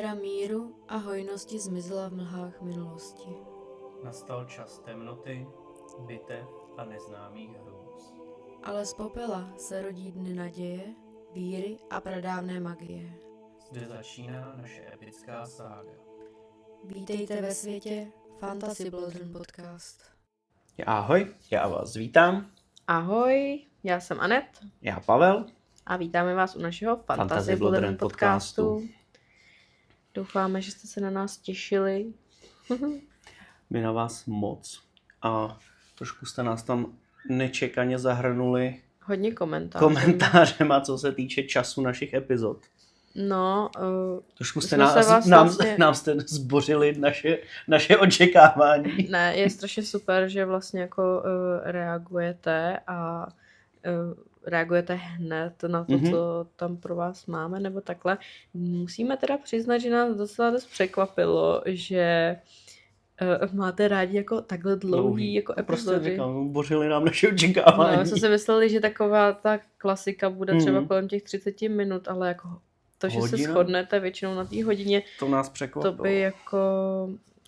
Éra míru a hojnosti zmizela v mlhách minulosti. Nastal čas temnoty, bitev a neznámých hrůz. Ale z popela se rodí dny naděje, víry a pradávné magie. Zde začíná naše epická sága. Vítejte ve světě Fantasy Bloodrun Podcast. Ahoj, já vás vítám. Ahoj, já jsem Anet Já Pavel. a vítáme vás u našeho Fantasy Fantasy Bloodrun Bloodrun podcastu. Doufáme, že jste se na nás těšili. My na vás moc. A trošku jste nás tam nečekaně zahrnuli Hodně komentářů. komentářema, co se týče času našich epizod. No, Trošku jste jsme se vás vlastně- nám jste zbořili naše očekávání. ne, je strašně super, že vlastně jako reagujete a reagujete hned na to, co tam pro vás máme, nebo takhle. Musíme teda přiznat, že nás docela dost překvapilo, že máte rádi jako takhle dlouhý jako Prostě epizody. říkám, bořili nám naše očekávání. No, jsme si mysleli, že taková ta klasika bude třeba kolem těch 30 minut, ale jako to, že se Hodina? shodnete většinou na té hodině, To nás to překvapilo. by jako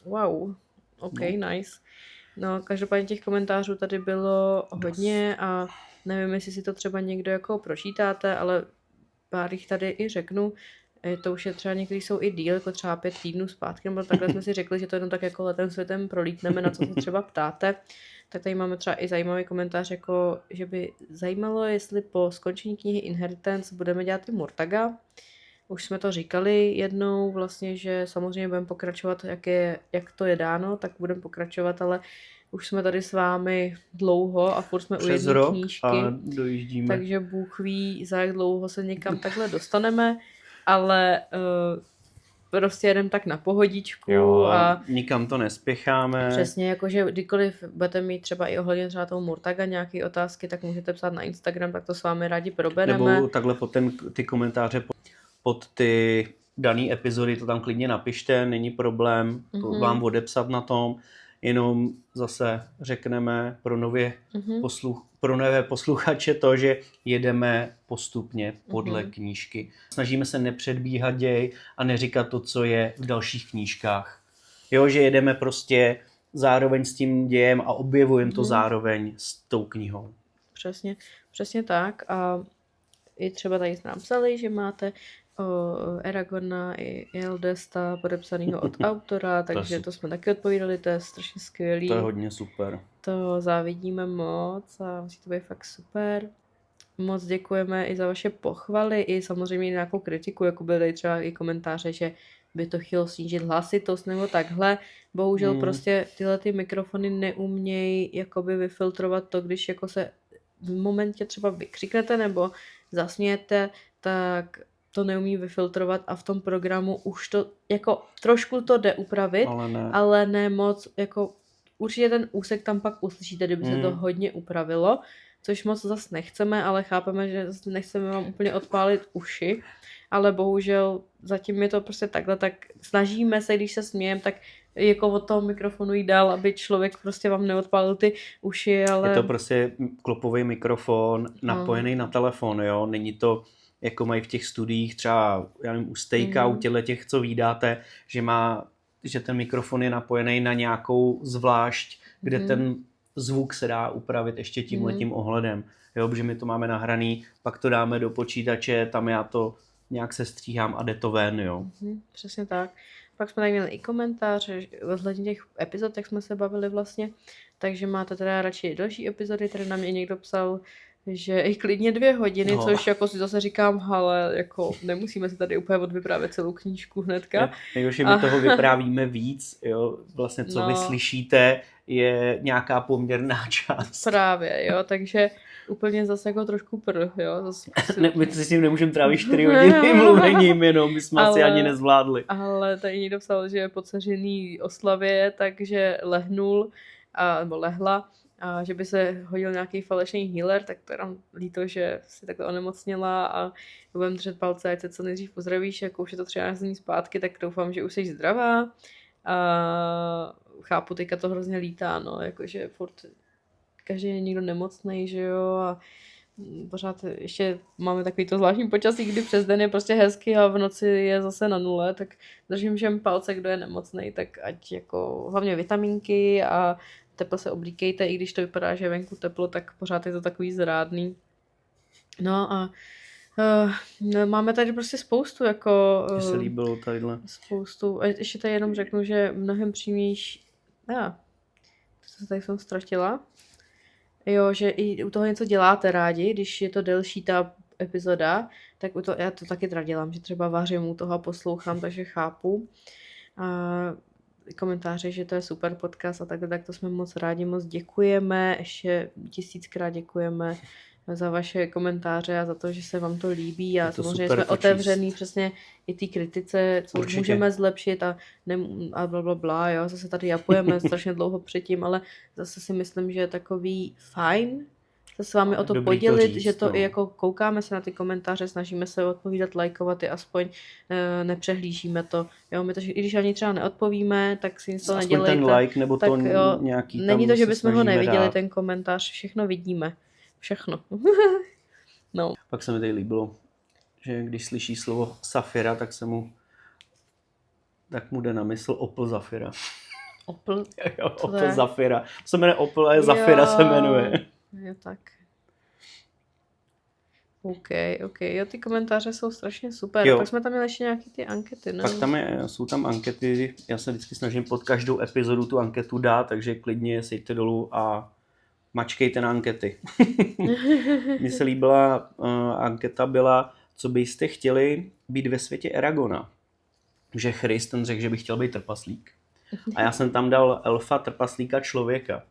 wow, ok, nice. No, každopádně těch komentářů tady bylo hodně a nevím, jestli si to třeba někdo jako pročítáte, ale pár jich tady i řeknu. To už je třeba, některý jsou i díl, jako třeba 5 týdnů zpátky, nebo takhle jsme si řekli, že to jenom tak jako letem světem prolítneme, na co se třeba ptáte. Tak tady máme třeba i zajímavý komentář, jako, že by zajímalo, jestli po skončení knihy Inheritance budeme dělat i Murtaga. Už jsme to říkali jednou vlastně, že samozřejmě budeme pokračovat, jak to je dáno, tak budeme pokračovat, ale už jsme tady s vámi dlouho a furt jsme u Přes jedné rok knížky. a dojíždíme. Takže Bůh ví, za jak dlouho se někam takhle dostaneme, ale prostě jedem tak na pohodičku Jo, a nikam to nespěcháme. přesně jakože kdykoliv budete mít třeba i ohledně třeba toho Murtaga nějaké otázky, tak můžete psát na Instagram, tak to s vámi rádi probereme. Nebo takhle pod ty komentáře pod ty dané epizody, to tam klidně napište, není problém to vám odepsat na tom, jenom zase řekneme pro nové posluchače to, že jedeme postupně podle knížky. Snažíme se nepředbíhat děj a neříkat to, co je v dalších knížkách. Jo, že jedeme prostě zároveň s tím dějem a objevujeme to zároveň s tou knihou. Přesně tak a i třeba tady jste nám psali, že máte Aragorna i Eldesta podepsanýho od autora, takže to jsme taky odpovídali, to je strašně skvělý. To je hodně super. To závidíme moc a musí to být fakt super. Moc děkujeme i za vaše pochvaly, i samozřejmě nějakou kritiku, jako byly třeba i komentáře, že by to chtělo snížit hlasitost nebo takhle. Bohužel prostě tyhle ty mikrofony neumějí jakoby vyfiltrovat to, když jako se v momentě třeba vykřiknete nebo zasmějete, tak to neumí vyfiltrovat a v tom programu už to jako trošku to jde upravit, ale ne moc, jako určitě ten úsek tam pak uslyšíte, kdyby se to hodně upravilo, což moc zase nechceme, ale chápeme, že zase nechceme vám úplně odpálit uši, ale bohužel zatím je to prostě takhle, tak snažíme se, když se smějem, tak jako od toho mikrofonu jít dál, aby člověk prostě vám neodpálil ty uši, ale... Je to prostě klopový mikrofon napojený na telefon, jo, není to jako mají v těch studiích třeba, já nevím, u Stejka, u těch, co vídáte, že ten mikrofon je napojený na nějakou zvlášť, kde ten zvuk se dá upravit ještě tímhletím ohledem. Jo, protože my to máme nahraný, pak to dáme do počítače, tam já to nějak se stříhám a jde to ven, jo. Přesně tak. Pak jsme tady měli i komentáře ohledně těch epizod, jak jsme se bavili vlastně, takže máte teda radši další epizody, tady na mě někdo psal, že i klidně 2 hodiny, což jako si zase říkám, ale jako nemusíme si tady úplně odvyprávět celou knížku hnedka. Nejhorší, my toho vyprávíme víc, jo, vlastně co vy slyšíte je nějaká poměrná část. Právě, jo, takže úplně zase jako trošku jo. Zase... my si s tím nemůžeme trávit 4 hodiny mluvením jenom, my jsme asi ani nezvládli. Ale tady někdo psal, že je po dceřiný oslavě, takže lehnul, nebo lehla, a že by se hodil nějaký falešný healer, tak to je nám líto, že si takhle onemocněla a budeme držet palce, ať se co nejdřív uzdravíš, jako už je to 13 dní zpátky, tak doufám, že už jsi zdravá a chápu, teďka to hrozně lítá, no, jakože furt každý je někdo nemocnej, že jo, a pořád ještě máme takový to zvláštní počasí, kdy přes den je prostě hezky a v noci je zase na nule, tak držím všem palce, kdo je nemocnej, tak ať jako hlavně vitamínky a teple se oblíkejte, i když to vypadá, že je venku teplo, tak pořád je to takový zrádný. No a máme tady prostě spoustu jako... Mně se líbilo tadyhle. Spoustu. A ještě tady jenom řeknu, že mnohem přímější... tady jsem ztratila. Jo, že i u toho něco děláte rádi, když je to delší ta epizoda, tak já to taky teda dělám, že třeba vařím u toho a poslouchám, takže chápu. A komentáře, že to je super podcast a tak to jsme moc rádi, moc děkujeme, ještě 1000krát děkujeme za vaše komentáře a za to, že se vám to líbí a samozřejmě jsme otevřený přesně i té kritice, co určitě můžeme zlepšit a blablabla, jo, zase tady japujeme strašně dlouho předtím, ale zase si myslím, že je takový fajn se s vámi o to podělit, že to i jako koukáme se na ty komentáře, snažíme se odpovídat, lajkovat je, aspoň nepřehlížíme to. Jo, my to, i když ani třeba neodpovíme, tak si nic to nedělejte. Ten like, nebo tak, to jo, nějaký tam není to, že bychom ho neviděli, dát. ten komentář, všechno vidíme. Všechno. No. Pak se mi tady líbilo, že když slyší slovo Safira, tak mu jde na mysl Opel Zafira. Opel? Jo, Opel Zafira. To se jmenuje Opel, ale Zafira se jmenuje. Jo, tak. OK. Jo, ty komentáře jsou strašně super. Jo. Pak jsme tam měli ještě nějaký ty ankety, ne? Pak jsou tam ankety, já se vždycky snažím pod každou epizodu tu anketu dát, takže klidně sejďte dolů a mačkejte na ankety. Mně se líbila, anketa byla, co byste chtěli být ve světě Eragona. Že Chris ten řekl, že by chtěl být trpaslík. A já jsem tam dal elfa, trpaslíka, člověka.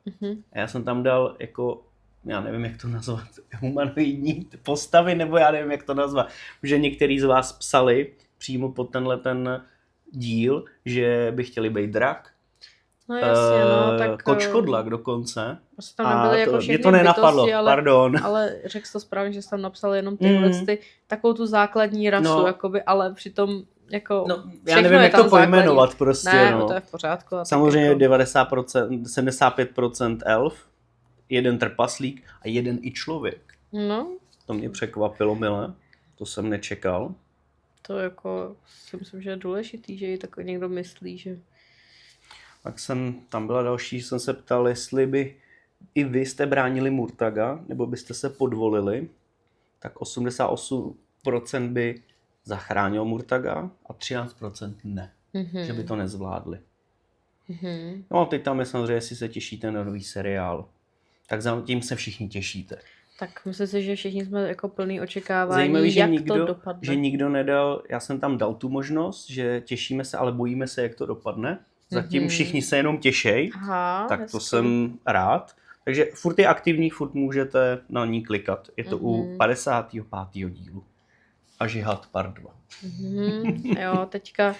A já jsem tam dal jako, já nevím, jak to nazvat, humanoidní postavy, nebo já nevím, jak to nazvat. Že některý z vás psali přímo pod tenhle ten díl, že by chtěli být drak. No jasně, no, tak... Kočkodlak dokonce. Tam nebyly jako mě to nenapadlo, bytosti, pardon. Ale řekl jsi to správně, že jsi tam napsal jenom ty takovou tu základní rasu, jakoby, ale přitom jako... No, já nevím, jak to pojmenovat základní. Prostě. Ne, to je v pořádku. Samozřejmě jako... 90%, 75% elf, jeden trpaslík a jeden i člověk. No. To mě překvapilo, mile. To jsem nečekal. To jako si myslím, že je důležitý, že i takový někdo myslí, že... Tak tam byla další, jsem se ptal, jestli by i vy jste bránili Murtaga, nebo byste se podvolili, tak 88% by zachránil Murtaga a 13% ne, že by to nezvládli. No a teď tam je samozřejmě, jestli se těšíte na nový seriál, tak za tím se všichni těšíte. Tak myslím si, že všichni jsme jako plný očekávání, zajímavý, jak to dopadne. Že nikdo nedal, já jsem tam dal tu možnost, že těšíme se, ale bojíme se, jak to dopadne. Zatím všichni se jenom těšej, tak hezky. To jsem rád. Takže furt je aktivní, furt můžete na ní klikat. Je to u 55. dílu. A Žihad part 2. Jo, teďka...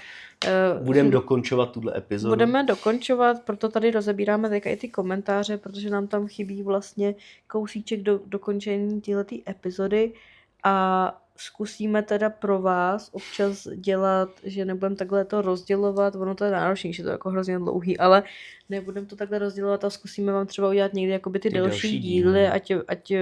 Budeme dokončovat tuhle epizodu. Budeme dokončovat, proto tady rozebíráme teďka i ty komentáře, protože nám tam chybí vlastně kousíček do dokončení téhleté epizody a zkusíme teda pro vás občas dělat, že nebudeme takhle to rozdělovat, ono to je náročný, že to je jako hrozně dlouhý, ale nebudeme to takhle rozdělovat a zkusíme vám třeba udělat někdy jakoby ty delší díly, ať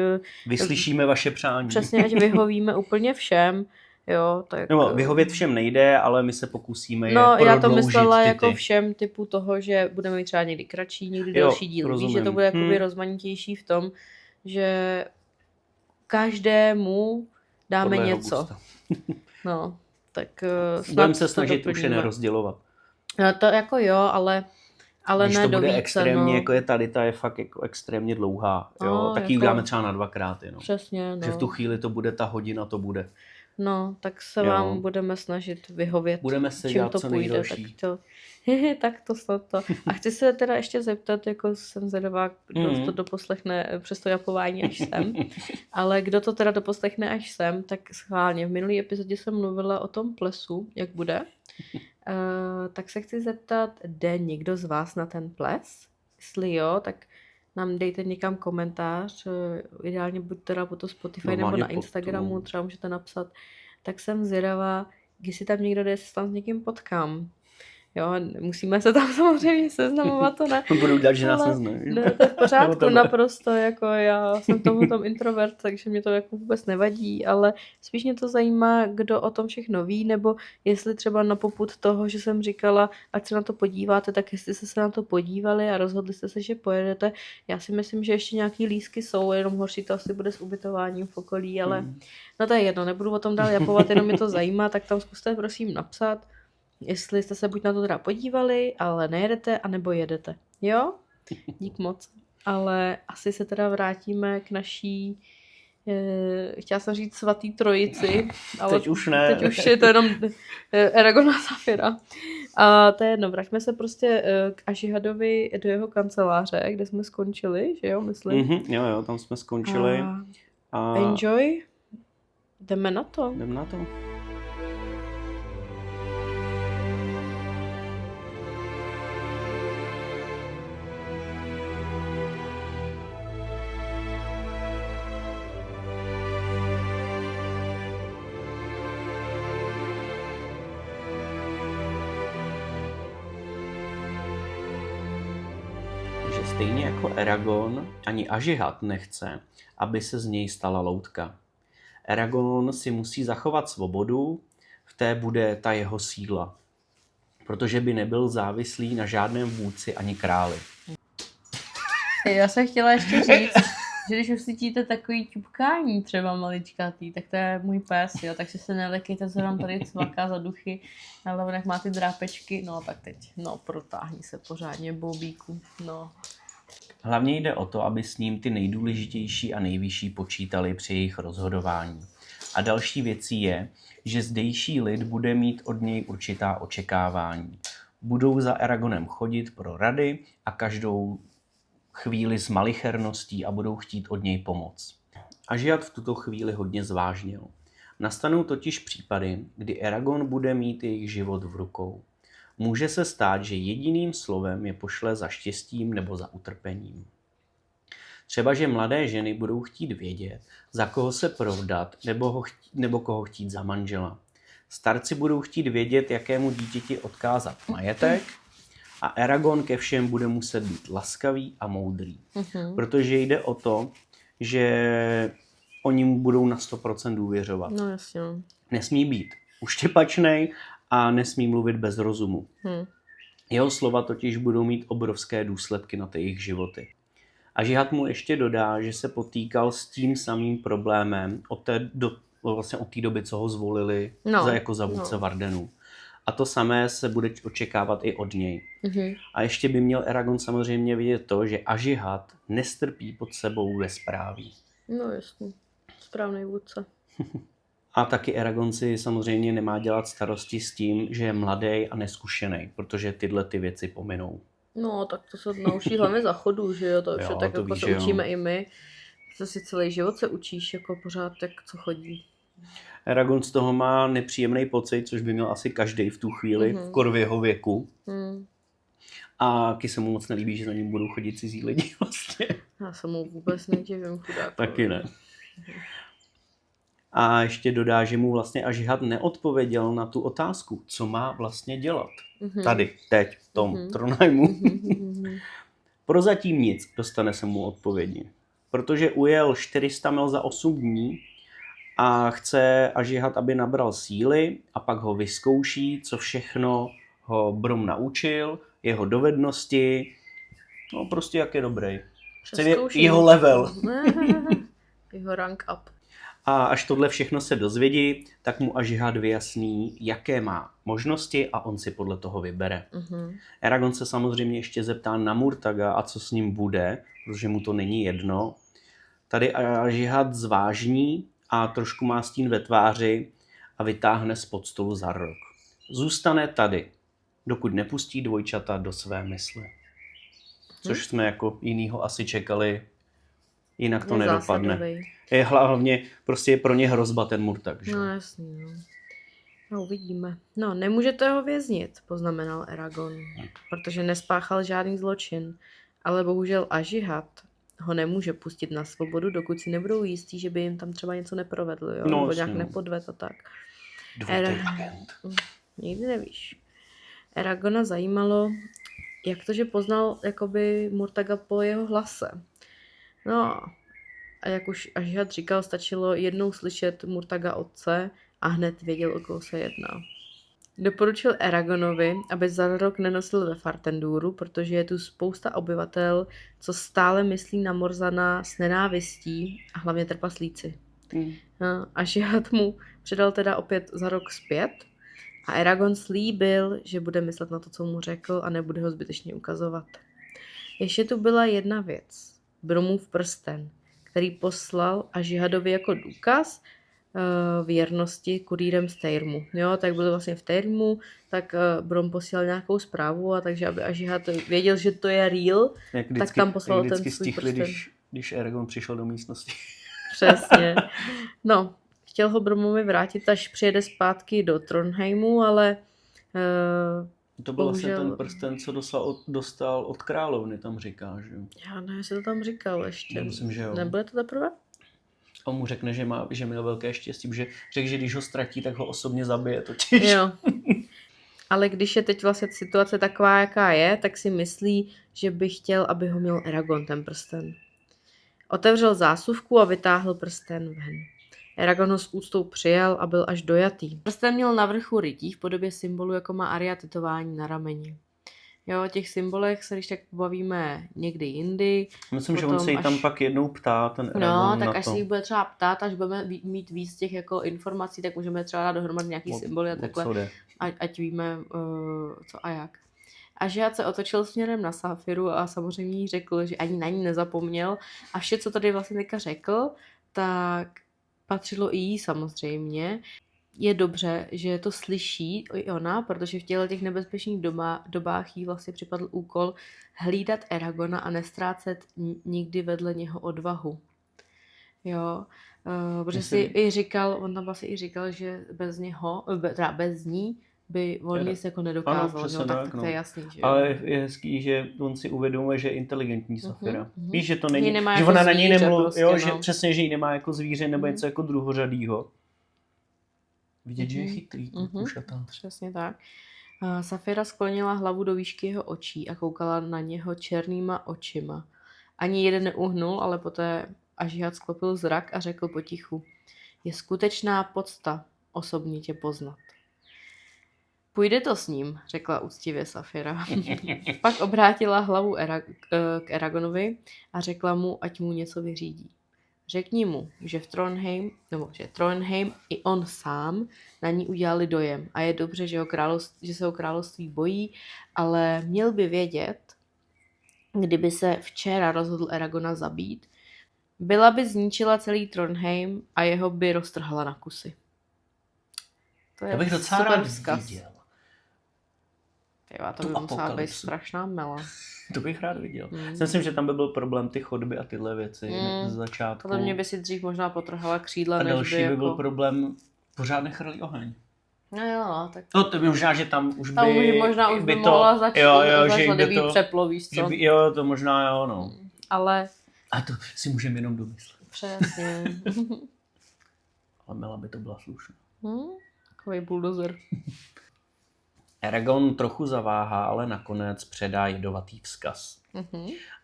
vyslyšíme vaše přání. Přesně, ať vyhovíme úplně všem. Jo, tak... No, vyhovět všem nejde, ale my se pokusíme je prodloužit. No, já to myslela jako všem typu toho, že budeme mít třeba někdy kratší, někdy delší díl. Víš, že to bude jakoby rozmanitější v tom, že každému dáme podle něco. No, tak budeme se snažit už je nerozdělovat. No, to jako jo, ale když ne to bude více, extrémně, jako je tady, ta je fakt jako extrémně dlouhá. Jo? Tak ji uděláme třeba na 2x. No. Přesně, no. Že v tu chvíli to bude ta hodina, to bude. No, tak se vám budeme snažit vyhovět. Budeme se dělat co nejdelší. Tak to snad to. A chci se teda ještě zeptat, jako jsem zvědavá, kdo to doposlechne přes to japování až sem, ale kdo to teda doposlechne až sem, tak schválně. V minulý epizodě jsem mluvila o tom plesu, jak bude. Tak se chci zeptat, jde někdo z vás na ten ples? Jestli jo, tak nám dejte někam komentář, ideálně buď teda po to Spotify normálně nebo na Instagramu, třeba můžete napsat. Tak jsem zvědavá, když si tam někdo jde, se tam s někým potkám. Jo, musíme se tam samozřejmě seznamovat, to ne. Budou dělat, že nás Ale neznají. ne, to je v pořádku, Nebo tohle. naprosto, jako já jsem tomu tom introvert, takže mě to jako vůbec nevadí, ale spíš mě to zajímá, kdo o tom všechno ví, nebo jestli třeba na popud toho, že jsem říkala, ať se na to podíváte, tak jestli jste se na to podívali a rozhodli jste se, že pojedete. Já si myslím, že ještě nějaký lístky jsou, jenom horší to asi bude s ubytováním v okolí, ale no to je jedno, nebudu o tom dál japovat, jenom mě to zajímá, tak tam zkuste prosím napsat, jestli jste se buď na to teda podívali, ale nejedete, anebo jedete. Jo? Dík moc. Ale asi se teda vrátíme k naší, chtěla jsem říct svatý trojici, ale Teď už ne. teď už je to jenom Eragon a Safira. A to je jedno, vraťme se prostě k Ažihadovi do jeho kanceláře, kde jsme skončili, že jo, myslím. Jo, tam jsme skončili. A Enjoy. Jdeme na to. jdem na to. Že stejně jako Eragon, ani Ažihad nechce, aby se z něj stala loutka. Eragon si musí zachovat svobodu, v té bude ta jeho síla, protože by nebyl závislý na žádném vůdci ani králi. Já jsem chtěla ještě říct, že když uslyšíte takový ťupkání třeba maličkatý, tak to je můj pes, jo, takže se nelekejte, co nám tady cvaká za duchy, ale on jak má ty drápečky, no tak teď, no protáhni se pořádně, Bobíku, no. Hlavně jde o to, aby s ním ty nejdůležitější a nejvyšší počítali při jejich rozhodování. A další věcí je, že zdejší lid bude mít od něj určitá očekávání. Budou za Eragonem chodit pro rady a každou chvíli s malicherností a budou chtít od něj pomoc. Ažihad v tuto chvíli hodně zvážnil. Nastanou totiž případy, kdy Eragon bude mít jejich život v rukou. Může se stát, že jediným slovem je pošle za štěstím nebo za utrpením. Třeba, že mladé ženy budou chtít vědět, za koho se provdat nebo koho chtít za manžela. Starci budou chtít vědět, jakému dítěti odkázat majetek a Eragon ke všem bude muset být laskavý a moudrý. Protože jde o to, že oni mu budou na 100% důvěřovat. No jasně. Nesmí být uštěpačnej a nesmí mluvit bez rozumu. Jeho slova totiž budou mít obrovské důsledky na ty jejich životy. Ažihad mu ještě dodá, že se potýkal s tím samým problémem od té doby, co ho zvolili za vůdce Vardenů. A to samé se bude očekávat i od něj. A ještě by měl Eragon samozřejmě vidět to, že Ažihad nestrpí pod sebou bezpráví. No jasně, správný vůdce. A taky Eragon si samozřejmě nemá dělat starosti s tím, že je mladý a neskušený, protože tyhle ty věci pominou. No, tak to se naučí hlavně za chodu, že jo, to už je tak, to jako víš, se jo. učíme i my. To si celý život se učíš, jako pořád, jak co chodí. Eragon z toho má nepříjemný pocit, což by měl asi každý v tu chvíli, v kor v jeho věku. A taky se mu moc nelíbí, že za ním budou chodit cizí lidi vlastně. Já se mu vůbec nedivím, chudák. Taky ne. A ještě dodá, že mu vlastně Ažihad neodpověděl na tu otázku, co má vlastně dělat. Tady, teď, v tom Trondheimu. Prozatím nic, dostane se mu odpovědi. Protože ujel 400 mil za 8 dní a chce Ažihad, aby nabral síly a pak ho vyzkouší, co všechno ho Brom naučil, jeho dovednosti, no prostě jak je dobrý. Chce jeho level. Jeho rank up. A až tohle všechno se dozvědí, tak mu Ažihad vyjasní, jaké má možnosti a on si podle toho vybere. Eragon se samozřejmě ještě zeptá na Murtaga a co s ním bude, protože mu to není jedno. Tady Ažihad zvážní a trošku má stín ve tváři a vytáhne spod stolu Zarrok. Zůstane tady, dokud nepustí dvojčata do své mysli. Což jsme jako jinýho asi čekali, jinak to nedopadne. Zásadovej. Je hlavně prostě je pro ně hrozba ten Murtag. Že? No jasný, no. No uvidíme. No, nemůžete ho věznit, poznamenal Eragon, protože nespáchal žádný zločin, ale bohužel Ažihad ho nemůže pustit na svobodu, dokud si nebudou jistí, že by jim tam třeba něco neprovedl, jo? No, Nebo jasný, nějak no. nepodvedl a tak. Dvojitý agent. Nikdy nevíš. Aragona zajímalo, jak to, že poznal jakoby Murtaga po jeho hlase. No a jak už Ažihad říkal, stačilo jednou slyšet Murtaga otce a hned věděl, o koho se jedná. Doporučil Aragonovi, aby za rok nenosil ve Fartenduru, protože je tu spousta obyvatel, co stále myslí na Morzana s nenávistí a hlavně trpaslíci. No, Ažihad mu předal teda opět za rok zpět a Eragon slíbil, že bude myslet na to, co mu řekl a nebude ho zbytečně ukazovat. Ještě tu byla jedna věc. Bromův prsten, který poslal Ažihadovi jako důkaz věrnosti kurýrem z Teirmu. Jo, tak byl vlastně v Teirmu, tak Brom posílal nějakou zprávu a takže aby Ažihad věděl, že to je real, tak tam poslal ten svůj prsten. Když Eragon přišel do místnosti. Přesně. No, chtěl ho Bromovi vrátit, až přijede zpátky do Trondheimu, ale to byl bohužel... vlastně ten prsten, co dostal od královny, tam říká, že jo? Já nevím, jestli to tam říkal ještě. Já myslím, že jo. Nebude to teprve? On mu řekne, že měl velké štěstí, že řekl, že když ho ztratí, tak ho osobně zabije totiž. Jo. Ale když je teď vlastně situace taková, jaká je, tak si myslí, že by chtěl, aby ho měl Eragon, ten prsten. Otevřel zásuvku a vytáhl prsten ven. Eragon ho s úctou přijal a byl až dojatý. Prsten měl na vrchu rytí v podobě symbolu, jako má Arya tetování na rameni. Jo, o těch symbolech se když tak pobavíme někdy jindy. Myslím, že on se jí tam pak jednou ptá, ten Eragon. No, tak na až to. se jí bude třeba ptát, až budeme mít víc těch jako informací, tak můžeme třeba dát dohromady nějaký symboly a takhle, ať víme, co a jak. Ažihad se otočil směrem na Safiru a samozřejmě jí řekl, že ani na ní nezapomněl. A vše, co tady vlastně teďka řekl, tak patřilo i jí samozřejmě. Je dobře, že to slyší i ona, protože v těch nebezpečných dobách jí vlastně připadl úkol hlídat Eragona a nestrácet nikdy vedle něho odvahu. Jo, protože si i říkal, on tam vlastně i říkal, že bez ní by on nic jako nedokázal, ano, jo, tak to je jasný. Že ale je hezký, že on si uvědomuje, že je inteligentní Safira. Víš, že to není, že jako ona na něj nemluví, prostě, jo, no. že přesně, že ji nemá jako zvíře nebo něco jako druhořadýho. Vidět, že je chytrý. Přesně tak. Safira sklonila hlavu do výšky jeho očí a koukala na něho černýma očima. Ani jeden neuhnul, ale poté Ažihad sklopil zrak a řekl potichu: je skutečná podsta osobně tě poznat. Půjde to s ním, řekla úctivě Safira. Pak obrátila hlavu k Eragonovi a řekla mu, ať mu něco vyřídí. Řekni mu, že Trondheim i on sám na ní udělali dojem a je dobře, že se ho království bojí, ale měl by vědět, kdyby se včera rozhodl Eragona zabít, byla by zničila celý Trondheim a jeho by roztrhala na kusy. To je já bych docela super rád vzkaz. viděl. To by musela být strašná mela. To bych rád viděl. Myslím, že tam by byl problém ty chodby a tyhle věci z začátku. Podle mě by si dřív možná potrhala křídla, a než další by byl problém pořád nechrlý oheň. No jo, tak... No to by možná, že tam už tam by... možná už by to, mohla začít, že kdyby to, přeplo, víš co? Jo, to možná jo, no. Ale... A to si můžeme jenom domyslet. Přesně. Ale Mela by to byla slušná. Takový buldozer. Eragon trochu zaváhá, ale nakonec předá jedovatý vzkaz.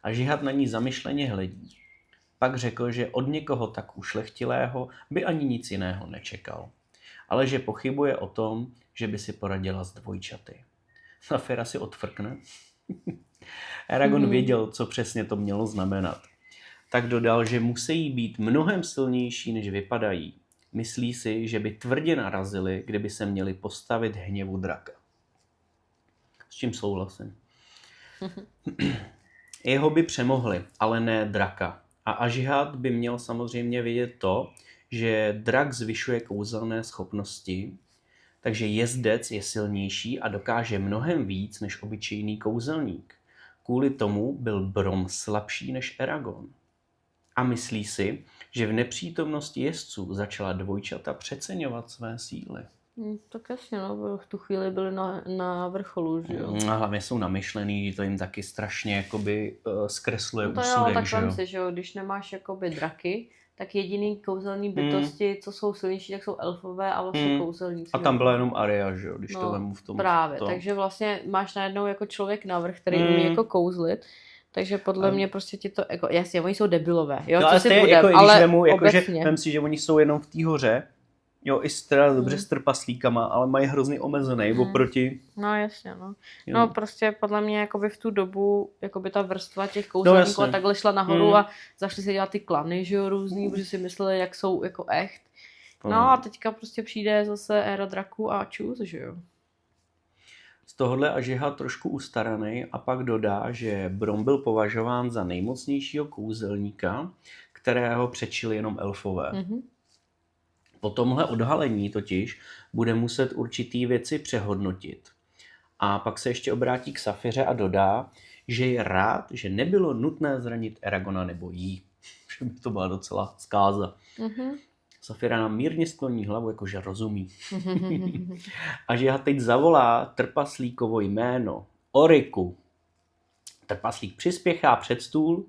Ažihad na ní zamyšleně hledí. Pak řekl, že od někoho tak ušlechtilého by ani nic jiného nečekal. Ale že pochybuje o tom, že by si poradila s dvojčaty. Safira si odfrkne. Eragon věděl, co přesně to mělo znamenat. Tak dodal, že musí být mnohem silnější, než vypadají. Myslí si, že by tvrdě narazili, kdyby se měli postavit hněvu draka. S čím souhlasím. Jeho by přemohli, ale ne draka. A Ažihad by měl samozřejmě vědět to, že drak zvyšuje kouzelné schopnosti, takže jezdec je silnější a dokáže mnohem víc než obyčejný kouzelník. Kvůli tomu byl Brom slabší než Eragon. A myslí si, že v nepřítomnosti jezdců začala dvojčata přeceňovat své síly. Tak jasně, no, v tu chvíli byli na vrcholu, že jo. A hlavně jsou namyšlený, že to jim taky strašně jakoby zkresluje no to úsudek, jo, tak že jo. si, že jo, když nemáš jakoby draky, tak jediný kouzelní bytosti, co jsou silnější, tak jsou elfové a vlastně kouzelníci. A tam byla jenom Arya, že jo, když to vemu v tom. Právě, takže vlastně máš najednou jako člověk navrch, který umí jako kouzlit. Takže podle mě prostě ti to, jako, jasně, oni jsou debilové, jo, co si budem, jako, ale vemu, jako, obecně. Vem si, že oni jsou jenom v té hoře, jo, i teda dobře s trpaslíkama, ale mají hrozně omezený oproti. No jasně, no. No prostě podle mě jakoby v tu dobu, jakoby ta vrstva těch kouzelníků a takhle šla nahoru a zašli se dělat ty klany, že jo, různý, protože si mysleli, jak jsou jako echt. No a teďka prostě přijde zase éra draků a čus, že jo. Z tohohle Ažiha trošku ustaraný a pak dodá, že Bron byl považován za nejmocnějšího kouzelníka, kterého přečili jenom elfové. Po tomhle odhalení totiž bude muset určitý věci přehodnotit. A pak se ještě obrátí k Safiře a dodá, že je rád, že nebylo nutné zranit Aragona nebo jí. Že by to byla docela zkáza. Safira nám mírně skloní hlavu, jakože rozumí. A že teď zavolá trpaslíkovo jméno Oriku. Trpaslík přispěchá před stůl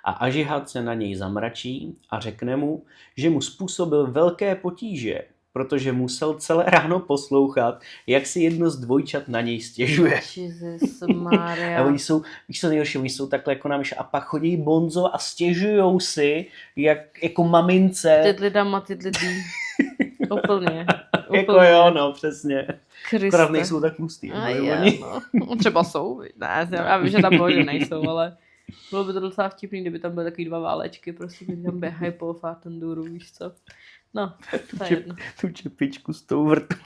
a Ažihat se na něj zamračí a řekne mu, že mu způsobil velké potíže, protože musel celé ráno poslouchat, jak si jedno z dvojčat na něj stěžuje. Ježišmarja. A oni jsou, víš co nejhorší, oni jsou takhle jako námiš a pak chodí bonzo a stěžujou si, jak jako mamince. Tydli dama, tydli dý. Úplně. Jako jo, no, přesně. Kriste. Akorát nejsou tak hustý. No. Třeba jsou, ne, já vím, že tam bylo, že nejsou, ale bylo by to docela vtipný, kdyby tam byly takový dva válečky, prostě když tam běhají po Fatenduru, víš co. No, to je jedno. Tu čepičku s tou vrtou.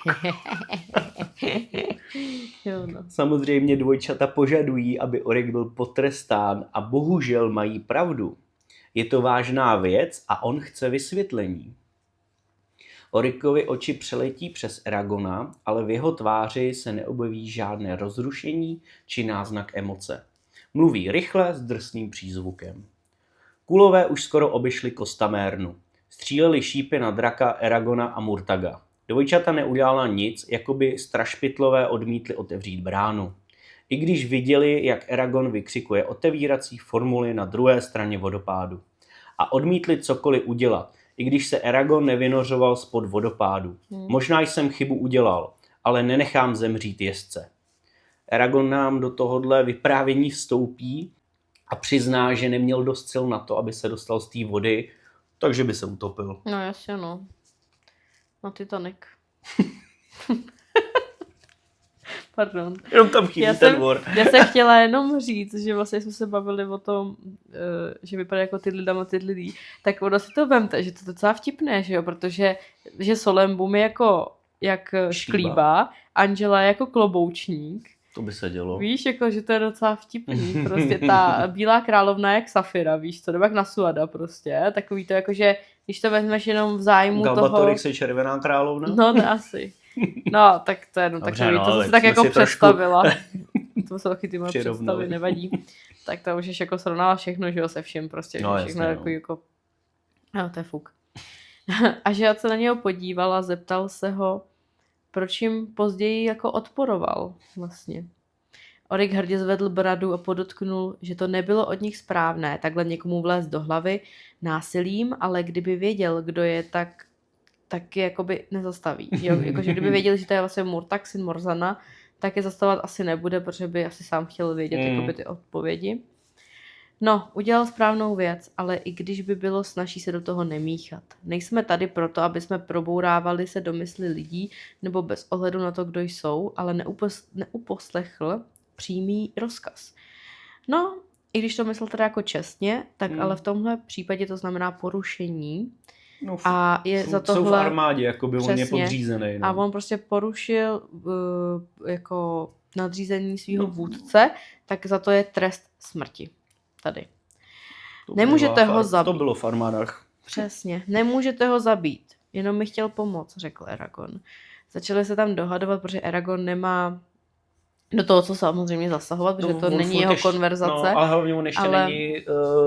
Jo, no. Samozřejmě dvojčata požadují, aby Orik byl potrestán a bohužel mají pravdu. Je to vážná věc a on chce vysvětlení. Orikovi oči přeletí přes Aragona, ale v jeho tváři se neobjeví žádné rozrušení či náznak emoce. Mluví rychle s drsným přízvukem. Kulové už skoro obyšli Kostamérnu. Stříleli šípy na draka, Aragona a Murtaga. Dvojčata neudělala nic, jako by strašpitlové odmítli otevřít bránu. I když viděli, jak Aragon vykřikuje otevírací formuly na druhé straně vodopádu. A odmítli cokoliv udělat, i když se Aragon nevynořoval spod vodopádu. Možná jsem chybu udělal, ale nenechám zemřít jezdce. Aragon nám do tohohle vyprávění vstoupí a přizná, že neměl dost sil na to, aby se dostal z té vody, takže by se utopil. No jasně, no. Na Titanic. Pardon. Jenom tam chybí ten vor. Já jsem chtěla jenom říct, že vlastně jsme se bavili o tom, že vypadá jako tyhle dama, tyhle dí. Tak ono si to vemte, že to je docela vtipné, že jo, protože že Solembum je jako jak šklíba, Angela je jako kloboučník. To by se dělo. Víš, jako, že to je docela vtipný. Prostě ta bílá královna je jak Safira, víš co, nebo jak Nasuada prostě. Takový to jako, že když to vezmeš jenom v zájmu Galbatorix je červená královna? No, ne asi. No, tak to je jenom takový, to jsem si tak jako představila. To jsou taky ty moje představy, nevadí. Tak to už ješ jako srovnala všechno, že jo, se všem prostě. No, všechno jasně, takový jako... No, to je fuk. A že já se na něho podíval a zeptal se ho, proč jim později jako odporoval vlastně. Orik hrdě zvedl bradu a podotknul, že to nebylo od nich správné takhle někomu vlézt do hlavy násilím, ale kdyby věděl, kdo je, tak je jakoby nezastaví. Jo? Jakože kdyby věděl, že to je vlastně Murtag, syn Morzana, tak je zastavovat asi nebude, protože by asi sám chtěl vědět jakoby ty odpovědi. No, udělal správnou věc, ale i když by bylo snaží se do toho nemíchat. Nejsme tady proto, aby jsme probourávali se do mysli lidí nebo bez ohledu na to, kdo jsou, ale neuposlechl přímý rozkaz. No, i když to myslel teda jako čestně, tak ale v tomhle případě to znamená porušení. No, a je za tohle... Jsou v armádě, jako by on je podřízený. No. A on prostě porušil jako nadřízení svého vůdce, tak za to je trest smrti. Tady. Nemůžete ho zabít. To bylo v armádách. Přesně. Nemůžete ho zabít. Jenom mi chtěl pomoct, řekl Eragon. Začali se tam dohadovat, protože Eragon nemá do toho, co samozřejmě zasahovat, protože to není jeho konverzace. No, ale hlavně on ještě není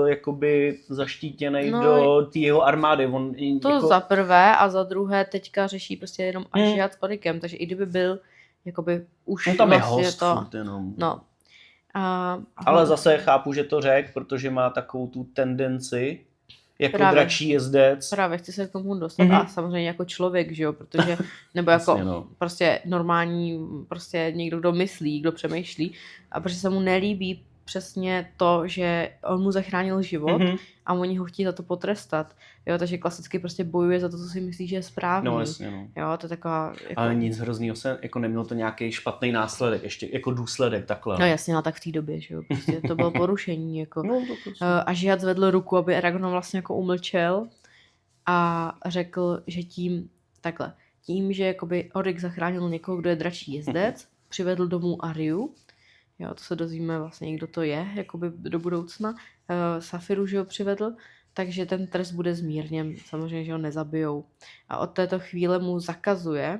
jakoby zaštítěný do té jeho armády. On, to jako... za prvé a za druhé teďka řeší prostě jenom Ažihat s Orikem, takže i kdyby byl jakoby už tam vlastně je host, to... jenom. No. Ale zase chápu, že to řekl, protože má takovou tu tendenci, jako Právě. dračí jezdec. Právě chci se k tomu dostat a samozřejmě jako člověk, že jo, protože, nebo jako Jasně, no. prostě normální, prostě někdo, kdo myslí, kdo přemýšlí a protože se mu nelíbí přesně to, že on mu zachránil život a oni ho chtějí za to potrestat, jo, takže klasicky prostě bojuje za to, co si myslí, že je správný. No jasně, no. Jo, to je taková... Jako... Ale nic hroznýho se, jako nemělo to nějaký špatný následek, ještě jako důsledek takhle. No jasně, no tak v té době, že jo, prostě to bylo porušení, jako. No, to prostě. A Žihad zvedl ruku, aby Eragon vlastně jako umlčel a řekl, že tím, že jakoby Oryx zachránil někoho, kdo je dračí jezdec, přivedl domů Ariu, jo, to se dozvíme vlastně, kdo to je, jakoby do budoucna, Safiru, že ho přivedl, takže ten trest bude zmírněn, samozřejmě, že ho nezabijou. A od této chvíle mu zakazuje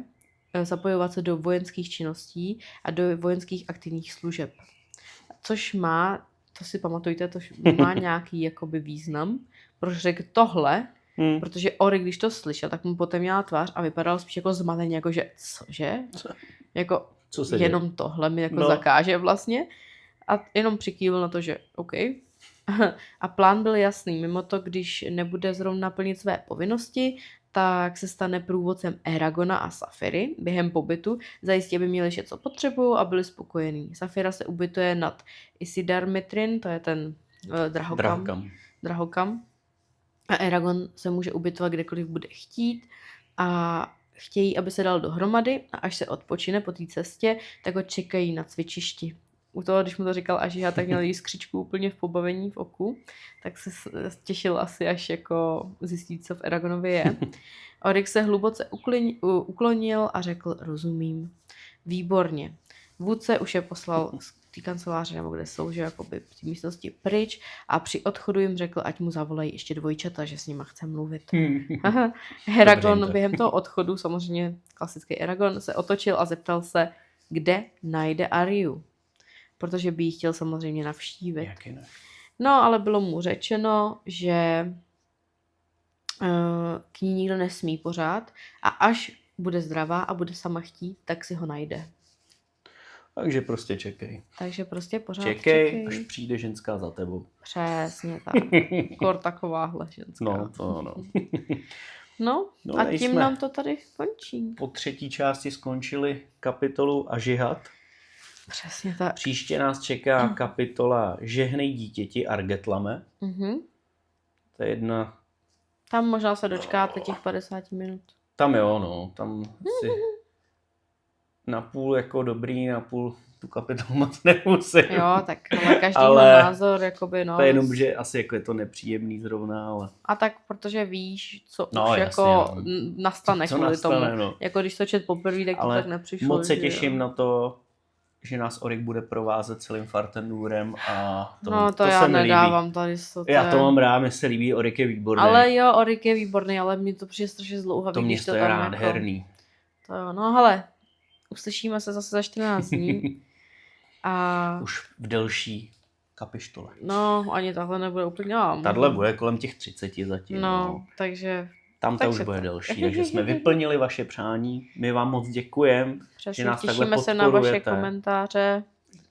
zapojovat se do vojenských činností a do vojenských aktivních služeb. Což má, to si pamatujte, to má nějaký jakoby význam, proč řekl tohle, protože Oryx, když to slyšel, tak mu potom měla tvář a vypadal spíš jako zmateně, jako že cože? Jako Co se jenom děje? tohle mi jako zakáže vlastně. A jenom přikývil na to, že OK. A plán byl jasný. Mimo to, když nebude zrovna plnit své povinnosti, tak se stane průvodcem Eragona a Safiry během pobytu. Zajistí, aby měli vše, co potřebují a byli spokojení. Safira se ubytuje nad Isidarmitrin, to je ten drahokam. A Eragon se může ubytovat kdekoliv bude chtít a chtějí, aby se dal dohromady a až se odpočine po té cestě, tak ho čekají na cvičišti. U toho, když mu to říkal Ažiha, tak měl jiskřičku úplně v pobavení v oku, tak se těšil asi, až jako zjistit, co v Eragonově je. Oryx se hluboce uklonil a řekl, rozumím. Výborně. Vůdce už je poslal z té kanceláře, nebo kde jsou, že jakoby v té místnosti pryč a při odchodu jim řekl, ať mu zavolají ještě dvojčata, že s nima chce mluvit. Eragon během toho odchodu, samozřejmě klasický Eragon, se otočil a zeptal se, kde najde Ariu. Protože by ji chtěl samozřejmě navštívit. No, ale bylo mu řečeno, že k ní nikdo nesmí pořád a až bude zdravá a bude sama chtít, tak si ho najde. Takže prostě čekej. Takže prostě pořád čekej. Až přijde ženská za tebou. Přesně tak. Kor takováhle ženská. No, to ano. No a tím nám to tady končí. Po třetí části skončili kapitolu Ažihad. Přesně tak. Příště nás čeká kapitola Žehnej dítěti Argetlame. To je jedna... Tam možná se dočkáte těch 50 minut. Tam jo, no. Tam si napůl jako dobrý, napůl tu kapitolu moc nemusím. Jo, tak ale každý má názor, jakoby no. To je jenom, že asi jako je to nepříjemný zrovna, ale... A tak, protože víš, co no, už jasně, jako no. nastane co kvůli nastane, tomu. No. Jako když to čet poprvé, tak ale to tak nepřišlo. moc se těším na to, že nás Oryx bude provázet celým Fartendurem a to já se mi nedávám líbí. tady. Já to mám rád, mně se líbí, Oryx je výborný. Ale jo, Oryx je výborný, ale mě to přijde strašně zdlouhavý. To město je nádherný. Jako... To jo, no hele, uslyšíme se zase za 14 dní. A... Už v delší kapištole. No, ani tahle nebude úplně... No, tahle bude kolem těch 30 zatím. No, takže... Tam to už bude delší, takže jsme vyplnili vaše přání. My vám moc děkujeme, že nás takhle podporujete. Těšíme se na vaše komentáře.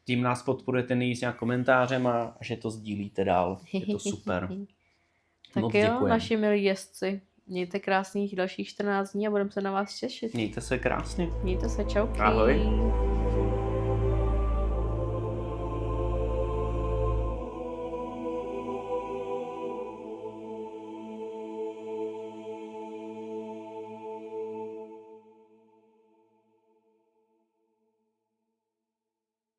Tím nás podporujete nejvíc nějak komentářem a že to sdílíte dál. Je to super. Tak moc jo, děkujem. naši milí jezdci. Mějte krásných dalších 14 dní a budeme se na vás těšit. Mějte se krásně. Mějte se, čauky. Ahoj.